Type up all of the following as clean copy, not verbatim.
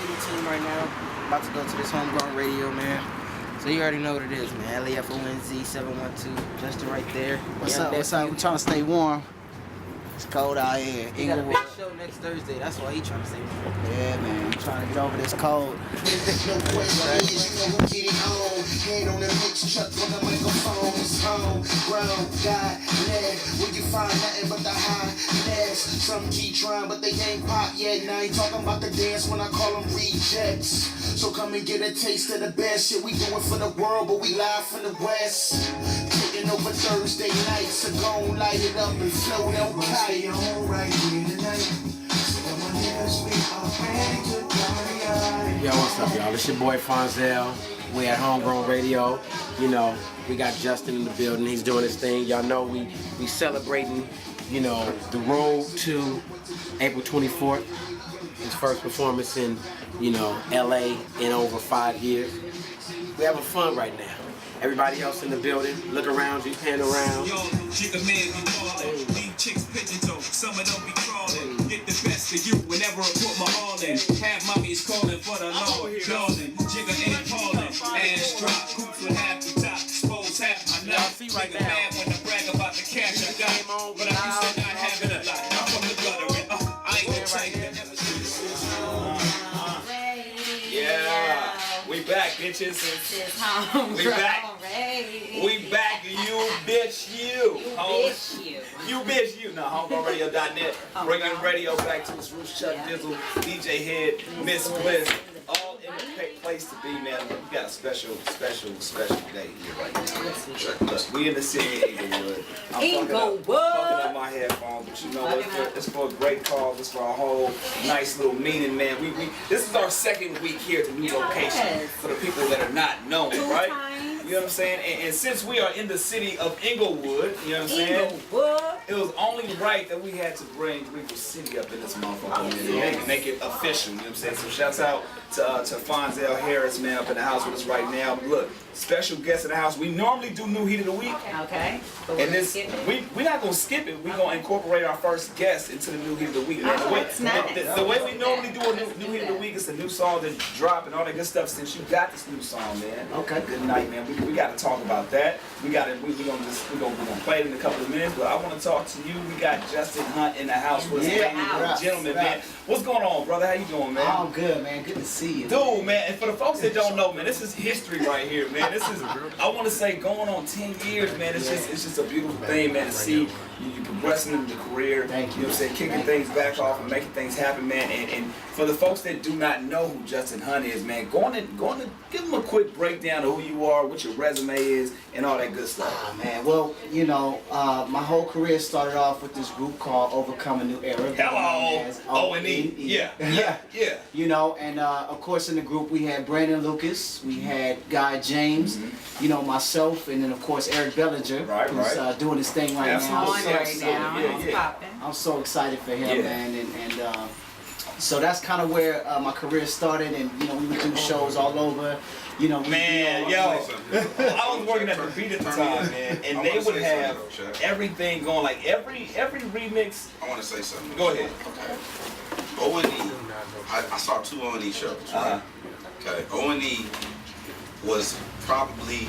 in the team right now. About to go to this homegrown radio, man. So you already know what it is, man. LAFONZ 712, Justin right there. What's up? What's up? We're trying to stay warm. It's cold out here. He got a big show next Thursday. That's why he trying to stay warm. Yeah, man. I'm trying to get over this cold. No question is, you know, get it on. Hand on the mix truck when the microphone is homegrown. God, led, where you find nothing but the highness. Some keep trying, but they ain't pop yet. Now I ain't talking about the dance when I call them rejects. So come and get a taste of the best shit. We do it for the world, but we live from the West. Taking over Thursday nights, so gon' light it up and float on kite. Right here tonight. Yo, what's up, y'all? It's your boy Fonzel. We at Homegrown Radio. You know, we got Justin in the building. He's doing his thing. Y'all know we celebrating, you know, the road to April 24th. His first performance in, you know, LA in over 5 years. We having fun right now. Everybody else in the building, look around you, pan around. Yo, jigga man be ballin', leave chicks pigeon toe, some of them be crawling. Get the best of you whenever I put my all in. Half mommies calling for the low, darling. Jigga ain't calling, ass drop, hoops with half the top, expose half my knife. Jigga mad when I brag about the cash I got, but I'm used to not having a lot. I'm from the gutter and I ain't no type that ever see this. Yeah, we back, bitches. We back. We back, you bitch, you. You bitch, you. Now, HomeGrownRadio.net. Bringing radio back to its roots. Chuck Dizzle, DJ Head, Miss Bliss. All in the place to be, man. We got a special day here right now. Look, we in the city of Inglewood. I'm fucking up my headphones, but you know what? It's for a great cause. It's for a whole nice little meeting, man. This is our second week here at the new location for the people that are not known, right? You know what I'm saying? And since we are in the city of Inglewood, you know what I'm saying? It was only right that we had to bring Regal City up in this motherfucker and make it official, you know what I'm saying? So shouts out to Fonzel Harris, man, up in the house with us right now. Look, special guest in the house. We normally do New Heat of the Week. Okay. And this, we're not going to skip it. We're going to incorporate our first guest into the New Heat of the Week. The way we normally do a new Heat of the Week is a new song that drop and all that good stuff. Since you got this new song, man. Okay. Good night, man. We got to talk about that. We're gonna play it in a couple of minutes, but I want to talk to you. We got Justin Hunt in the house with us, ladies and gentlemen, man. What's going on, brother? How you doing, man? I'm good, man. Good to see you. Dude, man, and for the folks that don't know, man, this is history right here, man. This is, I want to say, going on 10 years, man. It's just a beautiful thing, man, to see you progressing in your career. Thank you. You know what I'm saying? Kicking things back off and making things happen, man. And for the folks that do not know who Justin Hunt is, man, go on and give them a quick breakdown of who you are, what your resume is, and all that good stuff. Man, well, you know, my whole career started off with this group called Overcome a New Era. Hello, O&E. Yeah. You know, and of course in the group we had Brandon Lucas, we had Guy James, you know, myself, and then of course Eric Bellinger, who's doing his thing right now. I'm so excited for him, man, and so that's kind of where my career started, and you know we would do shows all over. You know, man, I was working at the Beat at the time, man, and they would have everything going, like every remix. I want to say something. Go ahead. Okay. O&E, I saw 2 O&E shows, right? Okay, O&E was probably,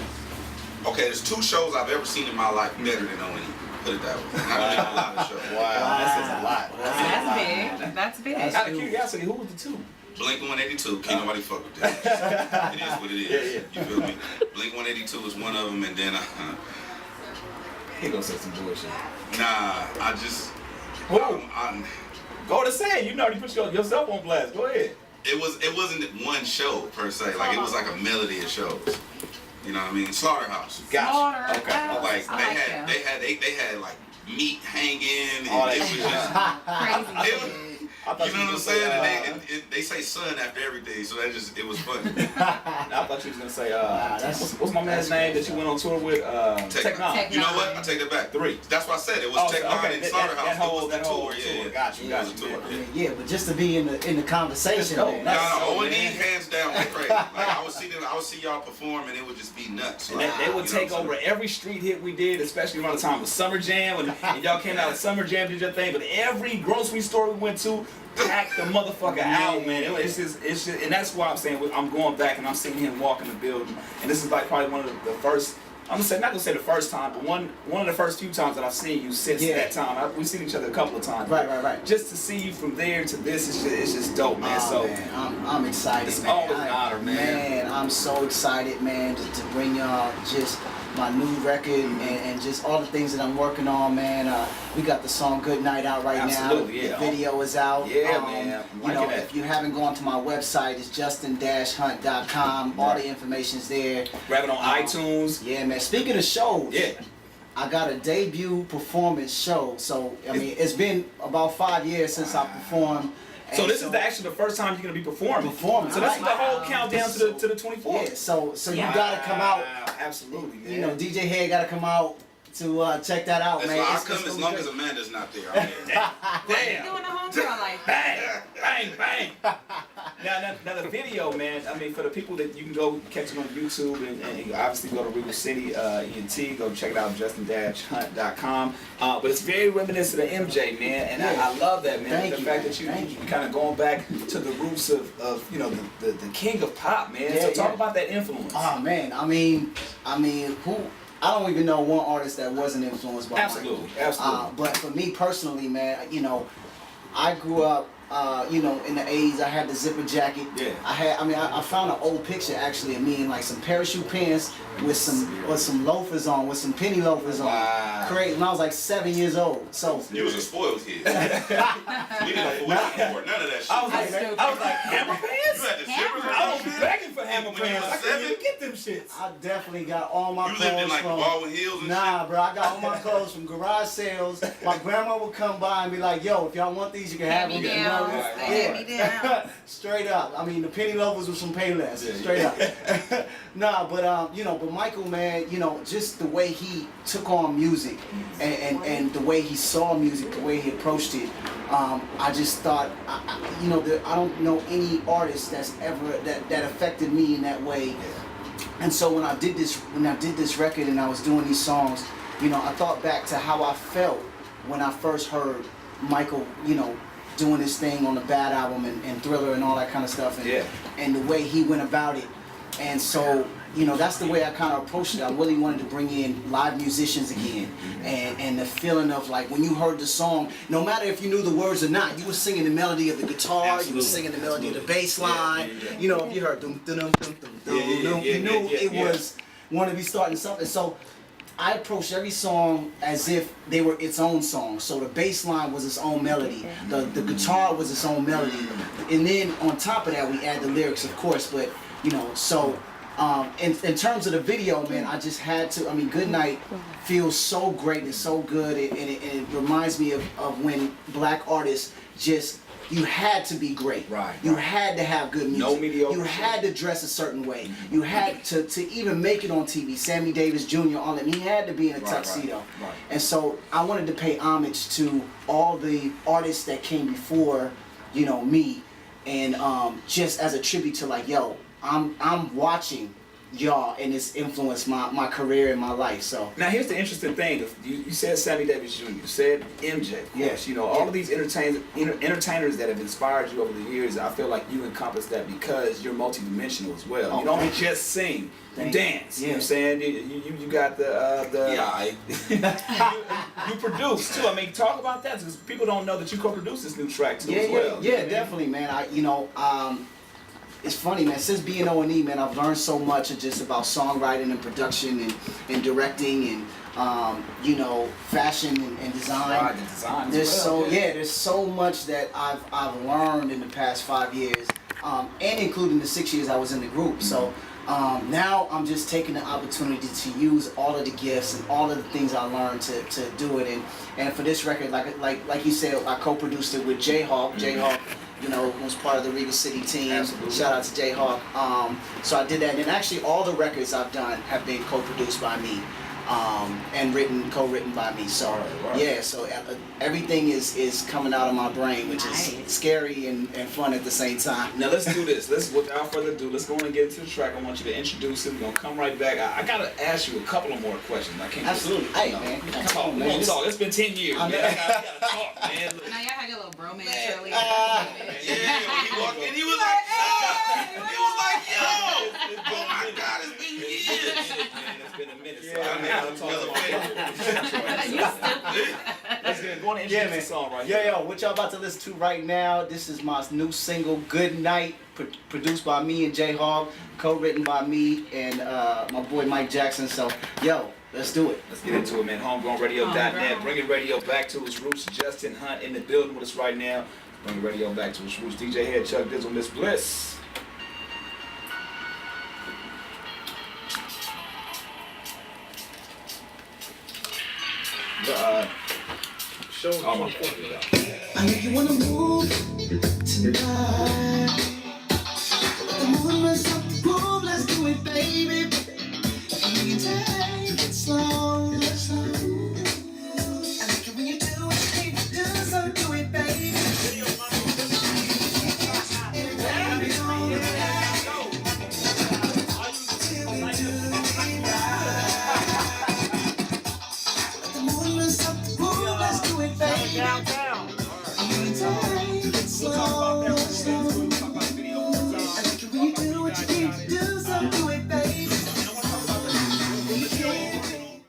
there's 2 shows I've ever seen in my life better than O&E. Put it that way. Not a lot of shows. Wow, that says a lot. That's big. Out of curiosity, who was the 2? Blink 182, can't nobody fuck with that. It is what it is. You feel me? Blink 182 is one of them, and then He gonna say some bullshit. Nah, I just. Go to say it. You already put yourself on blast. Go ahead. It wasn't one show per se. Like it was like a melody of shows. You know what I mean? Slaughterhouse. Gotcha. Okay. Like they had like meat hanging. And it was just Crazy. You know what I'm saying? And they say son after everything, so it was funny. I thought you was gonna say what's my man's name that you went on tour with? Tech-Nine. You know what? I take that back. 3. That's why I said it was Tech-Nine and Slaughterhouse. That whole tour. Yeah. Got you. Yeah, but just to be in the conversation. O&E hands down like crazy. Like I would see y'all perform and it would just be nuts. And they would take over every street hit we did, especially around the time of Summer Jam, and y'all came out of Summer Jam, did your thing. But every grocery store we went to, packed the motherfucker out, man. It's just, and that's why I'm saying I'm going back and I'm seeing him walk in the building, and this is like probably one of the first. I'm not gonna say the first time, but one of the first few times that I've seen you since that time. We've seen each other a couple of times. Right. Just to see you from there to this, it's just dope, man. Man, I'm excited, it's man. always an honor, man. Man, I'm so excited, man, to bring y'all just my new record and just all the things that I'm working on, man. We got the song Good Night out right now. Yeah. The video is out. Yeah, man. You know, if you haven't gone to my website, it's justin-hunt.com. All the information's there. Grab it on iTunes. Yeah, man. Speaking of shows, I got a debut performance show. So, I mean, it's been about 5 years since I performed. So this is actually the first time you're gonna be performing. So this is the whole countdown to the 24th. Yeah. So you gotta come out. Absolutely, man. You know, DJ Head gotta come out to check that out, man. I'll come as long as Amanda's not there. Damn. Doing a homegirl like bang, bang, bang. Now the video, man. I mean, for the people that you can go catch it on YouTube and you obviously go to Regal City ENT, go check it out, justin-hunt.com. But it's very reminiscent of MJ, man, and I love that, man. The fact that you kind of going back to the roots of you know the king of pop, man. So talk about that influence. Oh man, I mean, who? I don't even know one artist that wasn't influenced by Absolutely. But for me personally, man, you know, I grew up, you know, in the 80s. I had the zipper jacket. Yeah. I found an old picture actually of me in like some parachute pants with some loafers on, with some penny loafers on. Crazy. When I was like 7 years old. So you was a spoiled kid. You didn't afford none of that shit. I was like hammer pants? You had the zippers on. I was begging for hammer pants. I couldn't even get them shits. I definitely got all my clothes lived in like from Baldwin Hills and Nah, bro, I got all my clothes from garage sales. My grandma would come by and be like, "Yo, if y'all want these, you can have them." Straight up. I mean, the penny loafers with some Payless. Straight up. Nah, but you know, but Michael, man, you know, just the way he took on music and the way he saw music, the way he approached it. I just thought, you know, I don't know any artist that's ever that affected me in that way. And so when I did this record and I was doing these songs, you know, I thought back to how I felt when I first heard Michael, you know, doing this thing on the Bad album and Thriller and all that kind of stuff, and the way he went about it. And so, you know, that's the way I kind of approached it. I really wanted to bring in live musicians again, and the feeling of like when you heard the song, no matter if you knew the words or not, you were singing the melody of the guitar, you were singing the melody of the bass line. You know, if you heard dum dum dum dum dum, you knew it was want to be starting something. So I approached every song as if they were its own song. So the bass line was its own melody, the guitar was its own melody, and then on top of that we add the lyrics, of course. But you know, so in terms of the video, man, I just had to. I mean, Good Night feels so great and so good, and it reminds me of when black artists just. You had to be great. You had to have good music. No mediocre. You had to dress a certain way. You had to even make it on TV. Sammy Davis Jr. on it. He had to be in a tuxedo. And so I wanted to pay homage to all the artists that came before, you know, me, and just as a tribute to like, yo, I'm watching y'all, and it's influenced my career and my life. So now here's the interesting thing. You said Sammy Davis Jr., you said MJ, of course. You know, all of these entertainers that have inspired you over the years, I feel like you encompass that because you're multidimensional as well. You don't just sing, you dance. You know what I'm saying? You got you produce too. I mean, talk about that because people don't know that you co-produced this new track too as well. Yeah, definitely, man. It's funny, man. Since being O&E, man, I've learned so much just about songwriting and production and directing and you know, fashion and design. There's so much that I've learned in the past 5 years, and including the 6 years I was in the group. So now I'm just taking the opportunity to use all of the gifts and all of the things I learned to do it. And for this record, like you said, I co-produced it with J-Hawk. J-Hawk, you know, was part of the Regal City team. Absolutely. Shout out to J-Hawk. So I did that, and actually all the records I've done have been co-produced by me. and co-written by me. So yeah, so everything is coming out of my brain, which is scary and fun at the same time. Now let's do this. Without further ado, let's go on and get into the track. I want you to introduce it. We're gonna come right back. I gotta ask you a couple of more questions. I can't. Absolutely. Hey man, come on, man. Talk. It's been 10 years. Man. I gotta talk, man. Now y'all had your little bromance earlier. Yeah, he walked in, he was like, yo, oh my God, it's been years. It's been a minute. So let's get go on and introduce the song right here. Yo, what y'all about to listen to right now? This is my new single, Good Night, produced by me and J Hog, co-written by me and my boy Mike Jackson. So, yo, let's do it. Let's get into it, man. HomeGrownRadio.net. Bringing radio back to its roots. Justin Hunt in the building with us right now. Bringing radio back to its roots. DJ Head, Chuck Dizzle, Miss Bliss. I know you wanna move tonight. The moon was up, boom, let's do it, baby. You can take it slow. I like it when you do what you need to do, so do it, baby. The moon was up, boom, let's do it, baby. You can take it slow.